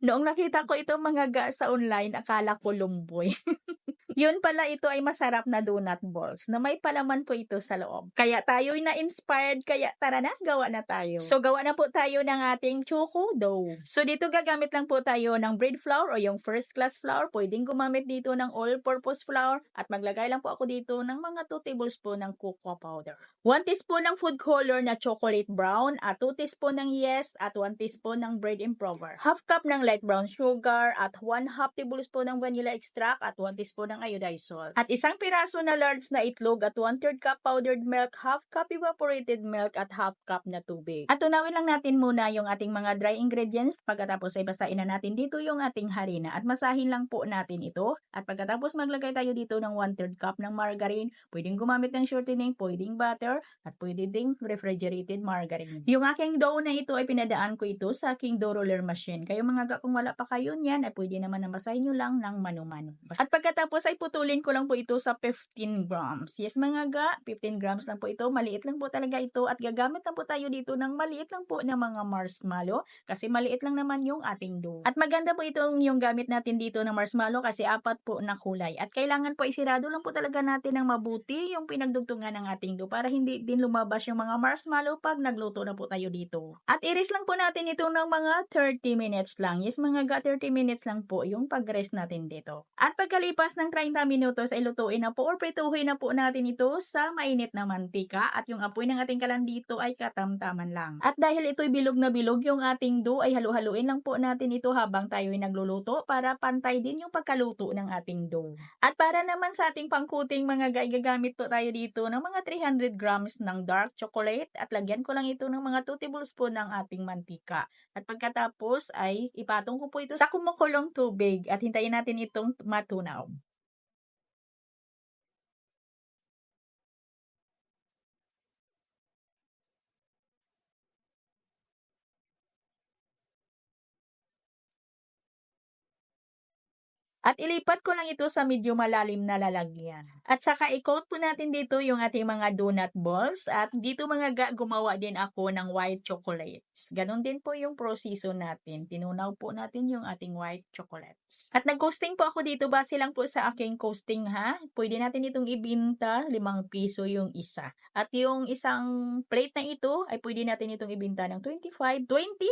Noong nakita ko itong mga ga sa online akala ko lumboy. Yun pala ito ay masarap na donut balls na may palaman po ito sa loob. Kaya tayo'y na-inspired kaya tara na, gawa na tayo. So gawa na po tayo ng ating choco dough. So dito gagamit lang po tayo ng bread flour o yung first class flour. Pwedeng gumamit dito ng all-purpose flour at maglagay lang po ako dito ng mga 2 tablespoon ng cocoa powder. 1 teaspoon ng food color na chocolate brown at 2 teaspoon ng yeast at 1 teaspoon ng bread improver. Half cup ng light brown sugar at 1/2 tablespoon ng vanilla extract at 1 teaspoon ng iodized salt. At isang piraso na large na itlog at 1/3 cup powdered milk, half cup evaporated milk at half cup na tubig. At tunawin lang natin muna yung ating mga dry ingredients. Pagkatapos ay basain na natin dito yung ating harina at masahin lang po natin ito. At pagkatapos maglagay tayo dito ng 1/3 cup ng margarine. Pwedeng gumamit ng shortening, pwedeng butter, at pwede ding refrigerated margarine. Yung aking dough na ito ay pinadaan ko ito sa aking dough roller machine. Kayo mga ga, kung wala pa kayo niyan, ay pwede naman na basahin nyo lang ng mano-mano. At pagkatapos ay putulin ko lang po ito sa 15 grams. Yes mga ga, 15 grams lang po ito. Maliit lang po talaga ito at gagamit na po tayo dito ng maliit lang po na mga marshmallow kasi maliit lang naman yung ating dough. At maganda po itong yung gamit natin dito ng marshmallow kasi 4 po na kulay. At kailangan po isirado lang po talaga natin ng mabuti yung pinagdugtungan ng ating dough para hindi din lumabas yung mga marshmallow pag nagluto na po tayo dito. At i-rest lang po natin ito ng mga 30 minutes lang. Yes mga ga, 30 minutes lang po yung pag-rest natin dito. At pagkalipas ng 30 minutos ay lutuin na po or prituhin na po natin ito sa mainit na mantika at yung apoy ng ating kalan dito ay katamtaman lang. At dahil ito'y bilog na bilog yung ating dough ay halu-haluin lang po natin ito habang tayo'y nagluluto para pantay din yung pagkaluto ng ating dough. At para naman sa ating pangkuting mga ga, gagamit po tayo dito ng mga 300 grams ng dark chocolate at lagyan ko lang ito ng mga 2 tablespoon ng ating mantika. At pagkatapos ay ipatong ko po ito sa kumukulong tubig at hintayin natin itong matunaw. At ilipat ko lang ito sa medyo malalim na lalagyan. At saka i-coat po natin dito yung ating mga donut balls. At dito mga ga, gumawa din ako ng white chocolates. Ganon din po yung proseso natin. Tinunaw po natin yung ating white chocolates. At nag-coasting po ako dito base lang po sa aking coasting ha. Pwede natin itong ibinta, 5 piso yung isa. At yung isang plate na ito ay pwede natin itong ibinta ng 20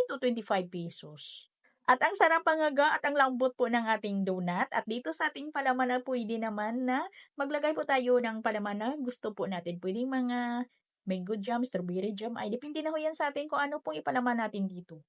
to 25 pesos. At ang sarap pa nga ga at ang lambot po ng ating donut. At dito sa ating palaman na pwede naman na maglagay po tayo ng palaman na gusto po natin. Pwedeng mga mango jam, strawberry jam, ay depende na ho yan sa atin kung ano pong ipalaman natin dito.